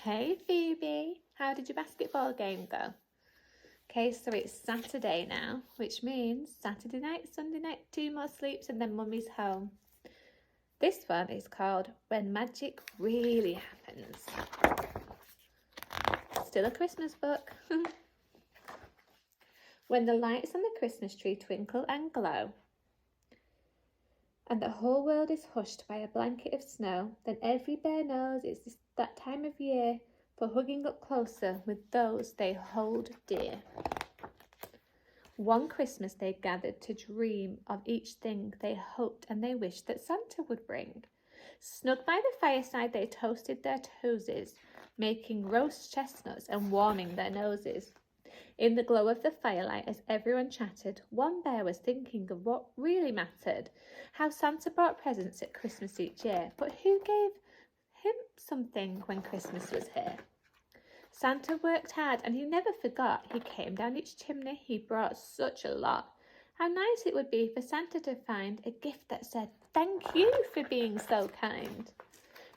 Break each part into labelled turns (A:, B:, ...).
A: Hey Phoebe, how did your basketball game go? Okay, so it's Saturday now, which means Saturday night, Sunday night, 2 more sleeps and then mummy's home. This one is called When Magic Really Happens. Still a Christmas book. When the lights on the Christmas tree twinkle and glow, and the whole world is hushed by a blanket of snow, then every bear knows it's that time of year for hugging up closer with those they hold dear. One Christmas they gathered to dream of each thing they hoped and they wished that Santa would bring. Snug by the fireside they toasted their toesies, making roast chestnuts and warming their noses. In the glow of the firelight, as everyone chattered, one bear was thinking of what really mattered, how Santa brought presents at Christmas each year, but who gave him something when Christmas was here? Santa worked hard and he never forgot. He came down each chimney, he brought such a lot. How nice it would be for Santa to find a gift that said, "Thank you for being so kind."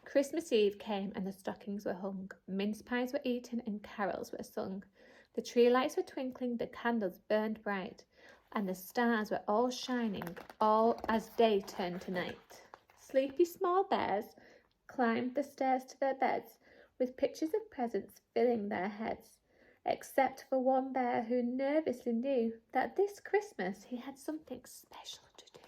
A: Christmas Eve came and the stockings were hung, mince pies were eaten and carols were sung. The tree lights were twinkling, the candles burned bright, and the stars were all shining, all as day turned to night. Sleepy small bears climbed the stairs to their beds, with pictures of presents filling their heads, except for one bear who nervously knew that this Christmas he had something special to do.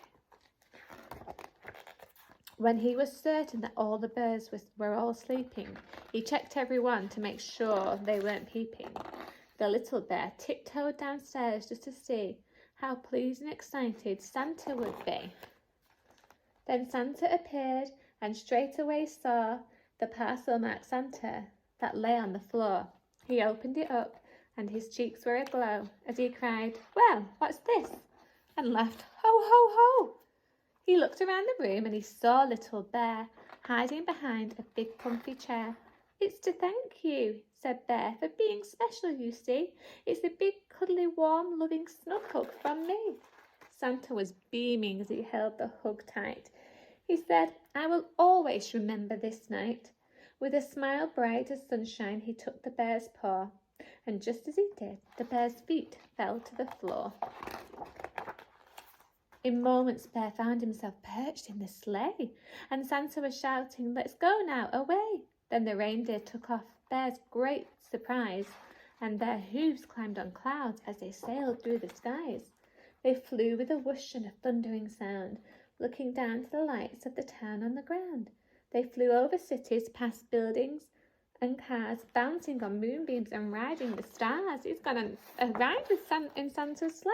A: When he was certain that all the birds were all sleeping, he checked everyone to make sure they weren't peeping. The little bear tiptoed downstairs just to see how pleased and excited Santa would be. Then Santa appeared and straightway saw the parcel marked Santa that lay on the floor. He opened it up and his cheeks were aglow as he cried, "Well, what's this?" and laughed, "Ho, ho, ho!" He looked around the room and he saw Little Bear hiding behind a big comfy chair. "It's to thank you," said Bear, "for being special, you see. It's a big, cuddly, warm, loving snug hug from me." Santa was beaming as he held the hug tight. He said, "I will always remember this night." With a smile bright as sunshine, he took the bear's paw, and just as he did, the bear's feet fell to the floor. In moments, Bear found himself perched in the sleigh, and Santa was shouting, "Let's go now, away!" Then the reindeer took off, Bear's great surprise, and their hoofs climbed on clouds as they sailed through the skies. They flew with a whoosh and a thundering sound, looking down to the lights of the town on the ground. They flew over cities, past buildings and cars, bouncing on moonbeams and riding the stars. He's gone on a ride in Santa's sleigh.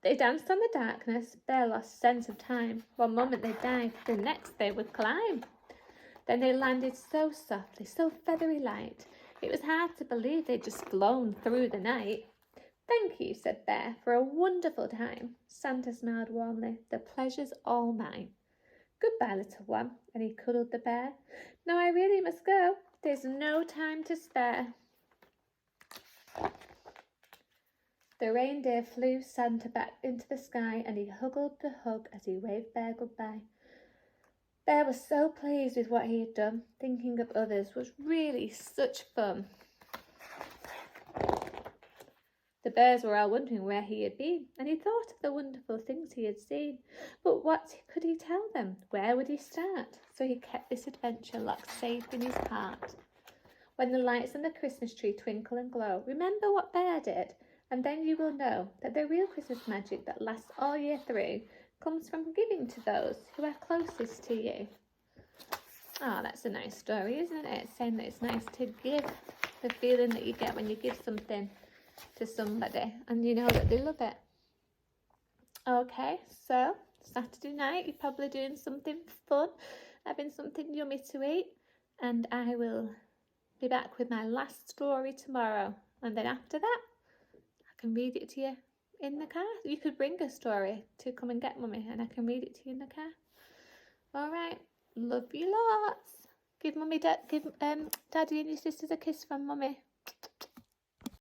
A: They danced on the darkness. Bear lost sense of time. One moment they dived, the next they would climb. Then they landed so softly, so feathery light, it was hard to believe they'd just flown through the night. "Thank you," said Bear, "for a wonderful time." Santa smiled warmly. "The pleasure's all mine." "Goodbye, little one," and he cuddled the bear. "No, I really must go. There's no time to spare." The reindeer flew Santa back into the sky, and he huggled the hug as he waved Bear goodbye. Bear was so pleased with what he had done. Thinking of others was really such fun. The bears were all wondering where he had been, and he thought of the wonderful things he had seen. But what could he tell them? Where would he start? So he kept this adventure locked safe in his heart. When the lights on the Christmas tree twinkle and glow, remember what Bear did, and then you will know that the real Christmas magic that lasts all year through comes from giving to those who are closest to you. Oh, that's a nice story, isn't it? Saying that it's nice to give, the feeling that you get when you give something to somebody and you know that they love it. Okay, so Saturday night you're probably doing something fun, having something yummy to eat, and I will be back with my last story tomorrow, and then after that I can read it to you in the car. You could bring a story to come and get mummy and I can read it to you in the car. All right, love you lots. Give daddy and your sisters a kiss from mummy.